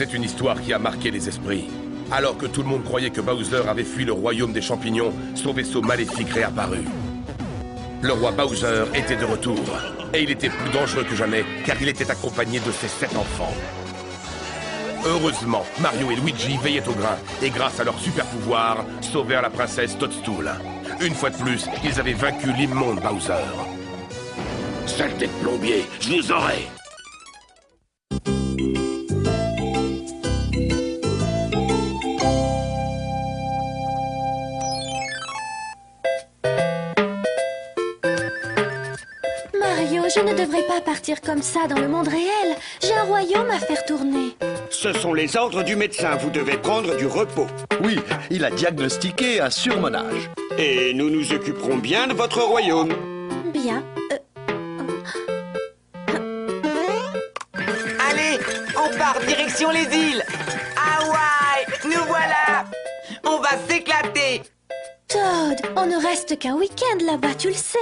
C'est une histoire qui a marqué les esprits. Alors que tout le monde croyait que Bowser avait fui le royaume des champignons, son vaisseau maléfique réapparut. Le roi Bowser était de retour, et il était plus dangereux que jamais, car il était accompagné de ses 7 enfants. Heureusement, Mario et Luigi veillaient au grain, et grâce à leur super pouvoir, sauvèrent la princesse Toadstool. Une fois de plus, ils avaient vaincu l'immonde Bowser. Saleté de plombier, je vous aurai! Mario, je ne devrais pas partir comme ça dans le monde réel. J'ai un royaume à faire tourner. Ce sont les ordres du médecin, vous devez prendre du repos. Oui, il a diagnostiqué un surmenage. Et nous nous occuperons bien de votre royaume. Bien. Allez, on part direction les îles. Hawaï, nous voilà. On va s'éclater. Toad, on ne reste qu'un week-end là-bas, tu le sais.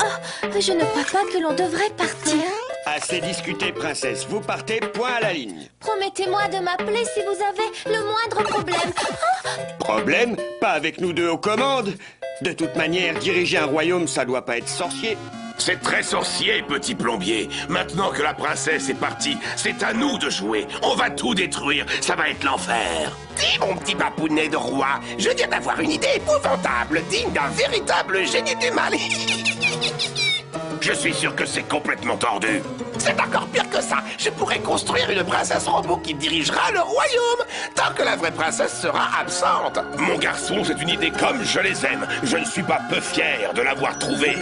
Oh, je ne crois pas que l'on devrait partir. Assez discuté, princesse. Vous partez point à la ligne. Promettez-moi de m'appeler si vous avez le moindre problème. Oh, Problème? Pas avec nous deux aux commandes. De toute manière, diriger un royaume, ça doit pas être sorcier. C'est très sorcier, petit plombier. Maintenant que la princesse est partie, c'est à nous de jouer. On va tout détruire, ça va être l'enfer. Dis, mon petit papounet de roi, je viens d'avoir une idée épouvantable, digne d'un véritable génie du mal. Je suis sûr que c'est complètement tordu. C'est encore pire que ça. Je pourrais construire une princesse robot qui dirigera le royaume, tant que la vraie princesse sera absente. Mon garçon, c'est une idée comme je les aime. Je ne suis pas peu fier de l'avoir trouvée.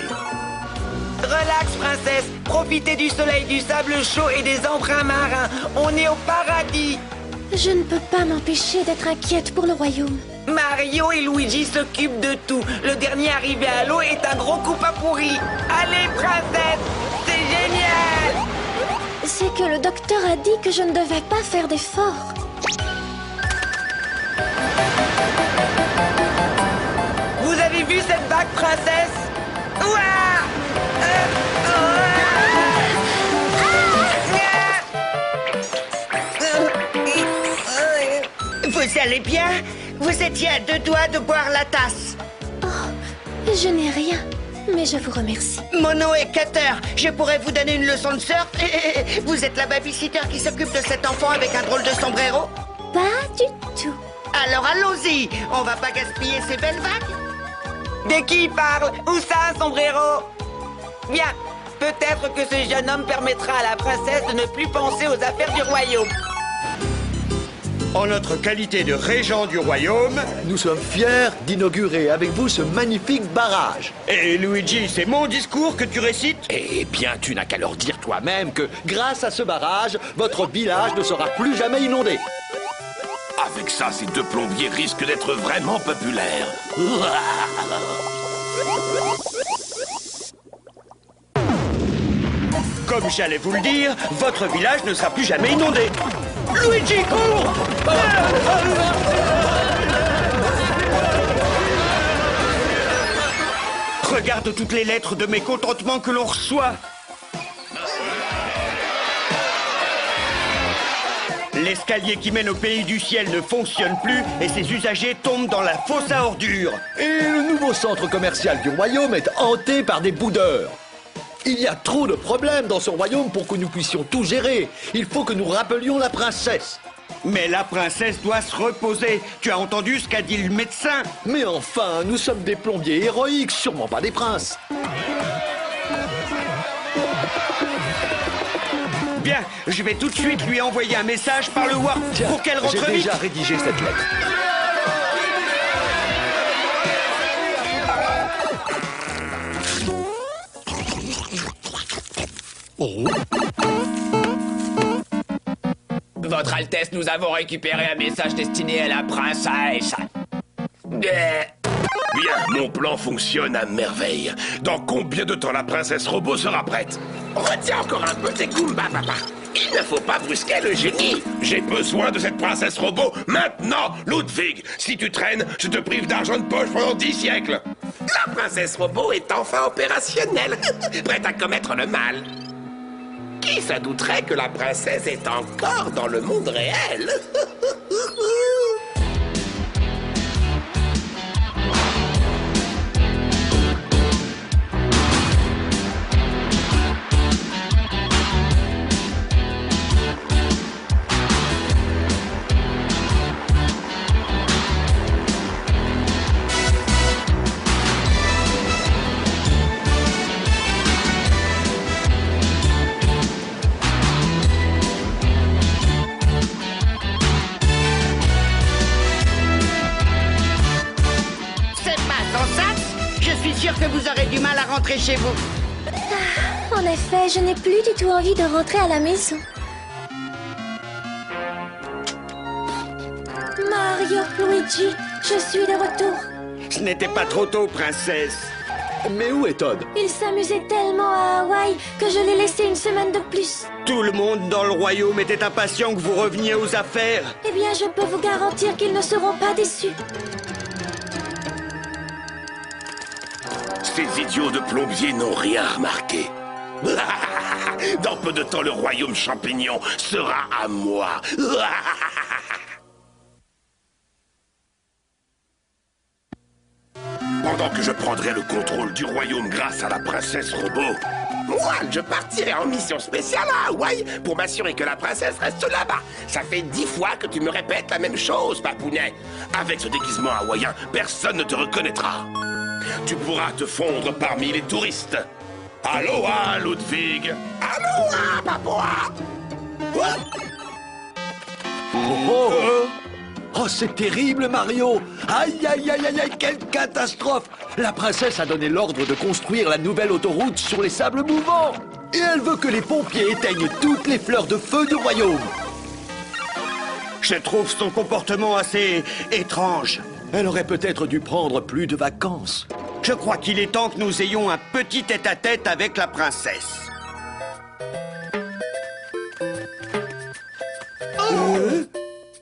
Relax, princesse. Profitez du soleil, du sable chaud et des embruns marins. On est au paradis. je ne peux pas m'empêcher d'être inquiète pour le royaume. Mario et Luigi s'occupent de tout. Le dernier arrivé à l'eau est un gros coup pas pourri. Allez, princesse, c'est génial! C'est que le docteur a dit que je ne devais pas faire d'efforts. Vous avez vu cette bague, princesse? Ouah! Vous allez bien? Vous étiez à 2 doigts de boire la tasse. Oh, je n'ai rien, mais je vous remercie. Mono et Cutter, je pourrais vous donner une leçon de surf. Vous êtes la babysitter qui s'occupe de cet enfant avec un drôle de sombrero? Pas du tout. Alors allons-y, on va pas gaspiller ces belles vagues. De qui il parle? Où ça, un sombrero? Bien, peut-être que ce jeune homme permettra à la princesse de ne plus penser aux affaires du royaume. En notre qualité de régent du royaume... Nous sommes fiers d'inaugurer avec vous ce magnifique barrage. Et Luigi, c'est mon discours que tu récites? Eh bien, tu n'as qu'à leur dire toi-même que, grâce à ce barrage, votre village ne sera plus jamais inondé. Avec ça, ces deux plombiers risquent d'être vraiment populaires. Comme j'allais vous le dire, votre village ne sera plus jamais inondé. Luigi, cours! Regarde toutes les lettres de mécontentement que l'on reçoit. L'escalier qui mène au pays du ciel ne fonctionne plus et ses usagers tombent dans la fosse à ordures. Et le nouveau centre commercial du royaume est hanté par des boudeurs. Il y a trop de problèmes dans ce royaume pour que nous puissions tout gérer. Il faut que nous rappelions la princesse. Mais la princesse doit se reposer. Tu as entendu ce qu'a dit le médecin? Mais enfin, nous sommes des plombiers héroïques, sûrement pas des princes. Bien, je vais tout de suite lui envoyer un message par le Warp pour qu'elle rentre J'ai vite. déjà rédigé cette lettre. Votre Altesse, nous avons récupéré un message destiné à la princesse. Bien, mon plan fonctionne à merveille. Dans combien de temps la princesse robot sera prête? Retiens encore un peu tes Goombas, papa. Il ne faut pas brusquer le génie. J'ai besoin de cette princesse robot maintenant, Ludwig. Si tu traînes, je te prive d'argent de poche pendant 10 siècles. La princesse robot est enfin opérationnelle, prête à commettre le mal. Qui Qui se douterait que la princesse est encore dans le monde réel? Que vous aurez du mal à rentrer chez vous. En effet, je n'ai plus du tout envie de rentrer à la maison. Mario, Luigi, je suis de retour. Ce n'était pas trop tôt, princesse. Mais où est Todd? Il s'amusait tellement à Hawaï que je l'ai laissé une semaine de plus. Tout le monde dans le royaume était impatient que vous reveniez aux affaires. Eh bien, je peux vous garantir qu'ils ne seront pas déçus. Ces idiots de plombiers n'ont rien remarqué. Dans peu de temps, le royaume champignon sera à moi. Pendant que je prendrai le contrôle du royaume grâce à la princesse robot, Moi, je partirai en mission spéciale à Hawaï pour m'assurer que la princesse reste là-bas. Ça fait 10 fois que tu me répètes la même chose, papounet. avec ce déguisement hawaïen, personne ne te reconnaîtra. Tu pourras te fondre parmi les touristes. Aloha, Ludwig. Aloha, papouah. Oh, c'est terrible, Mario! Aïe, aïe, aïe, aïe, aïe, quelle catastrophe! La princesse a donné l'ordre de construire la nouvelle autoroute sur les sables mouvants! Et elle veut que les pompiers éteignent toutes les fleurs de feu du royaume! Je trouve son comportement assez étrange. Elle aurait peut-être dû prendre plus de vacances. Je crois qu'il est temps que nous ayons un petit tête-à-tête avec la princesse.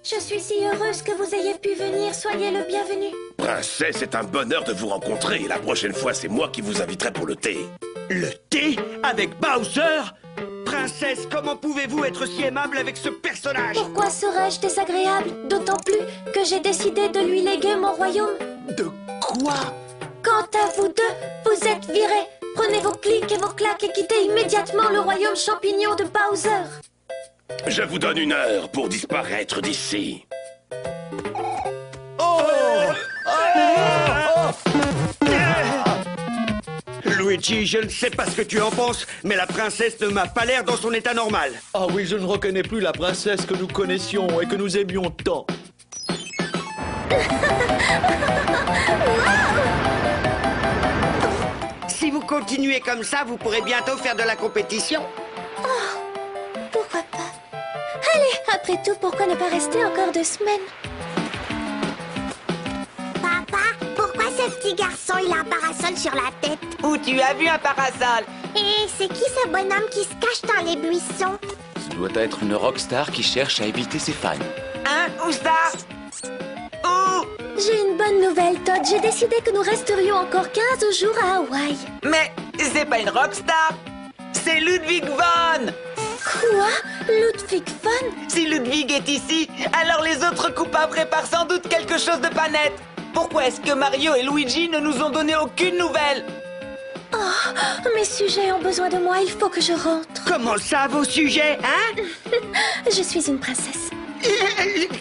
Je suis si heureuse que vous ayez pu venir. Soyez le bienvenu. Princesse, c'est un bonheur de vous rencontrer. La prochaine fois, c'est moi qui vous inviterai pour le thé. Le thé avec Bowser? Princesse, comment pouvez-vous être si aimable avec ce personnage? Pourquoi serais-je désagréable? D'autant plus que j'ai décidé de lui léguer mon royaume. De quoi? Quant à vous deux, vous êtes virés. Prenez vos clics et vos claques et quittez immédiatement le royaume champignon de Bowser. Je vous donne 1 heure pour disparaître d'ici. Luigi, je ne sais pas ce que tu en penses, mais la princesse ne m'a pas l'air dans son état normal. Ah oui, je ne reconnais plus la princesse que nous connaissions et que nous aimions tant. Si vous continuez comme ça, vous pourrez bientôt faire de la compétition. Pourquoi pas? Allez, après tout, pourquoi ne pas rester encore 2 semaines? Papa, pourquoi ce petit garçon, il a un parasol sur la tête? Où tu as vu un parasol? Et c'est qui ce bonhomme qui se cache dans les buissons? Ce doit être une rockstar qui cherche à éviter ses fans. Hein? Où ça? Où? J'ai une bonne nouvelle, Todd. J'ai décidé que nous resterions encore 15 jours à Hawaï. Mais c'est pas une rockstar. C'est Ludwig von. Quoi? Ludwig von? Si Ludwig est ici, alors les autres coupables préparent sans doute quelque chose de pas net. Pourquoi est-ce que Mario et Luigi ne nous ont donné aucune nouvelle? Oh, mes sujets ont besoin de moi, il faut que je rentre. Comment ça, vos sujets, hein? Je suis une princesse.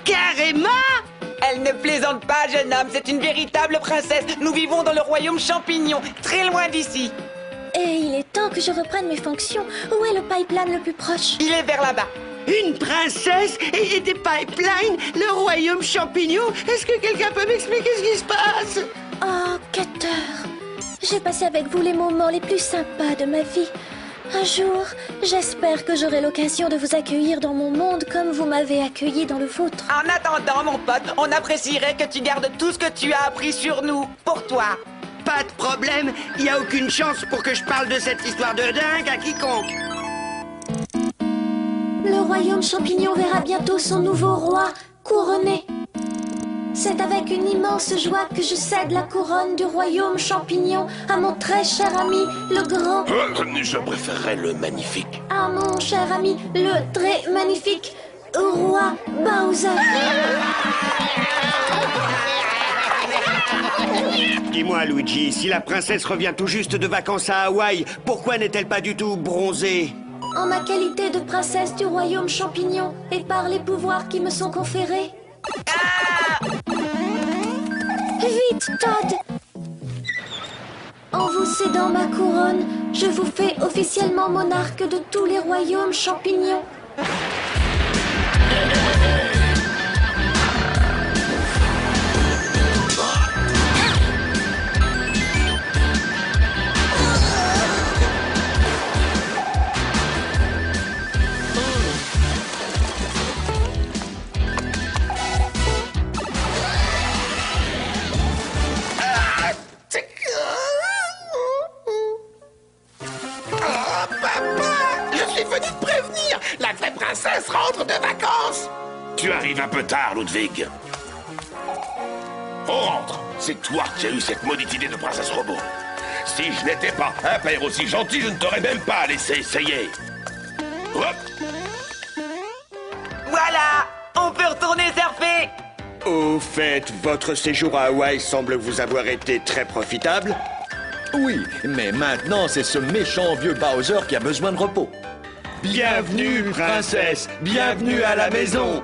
Carrément! Elle ne plaisante pas, jeune homme, c'est une véritable princesse. Nous vivons dans le royaume champignon, très loin d'ici. Et il est temps que je reprenne mes fonctions. Où est le pipeline le plus proche? Il est vers là-bas. Une princesse et des pipelines? Le royaume champignon? Est-ce que quelqu'un peut m'expliquer ce qui se passe? Oh, Cutter. J'ai passé avec vous les moments les plus sympas de ma vie. Un jour, j'espère que j'aurai l'occasion de vous accueillir dans mon monde comme vous m'avez accueilli dans le vôtre. En attendant, mon pote, on apprécierait que tu gardes tout ce que tu as appris sur nous, pour toi. Pas de problème, il n'y a aucune chance pour que je parle de cette histoire de dingue à quiconque. Le royaume champignon verra bientôt son nouveau roi couronné. C'est avec une immense joie que je cède la couronne du royaume champignon à mon très cher ami, le grand... Je préférerais le magnifique. À mon cher ami, le très magnifique roi Bowser. Dis-moi, Luigi, si la princesse revient tout juste de vacances à Hawaï, pourquoi n'est-elle pas du tout bronzée? En ma qualité de princesse du royaume champignon et par les pouvoirs qui me sont conférés. Vite, Todd! En vous cédant ma couronne, je vous fais officiellement monarque de tous les royaumes champignons. La vraie princesse rentre de vacances. Tu arrives un peu tard, Ludwig. On rentre. C'est toi qui as eu cette maudite idée de princesse robot. Si je n'étais pas un père aussi gentil, je ne t'aurais même pas laissé essayer. Hop. Voilà, on peut retourner surfer. Au fait, votre séjour à Hawaï semble vous avoir été très profitable. Oui, mais maintenant, c'est ce méchant vieux Bowser qui a besoin de repos. Bienvenue, princesse. Bienvenue à la maison.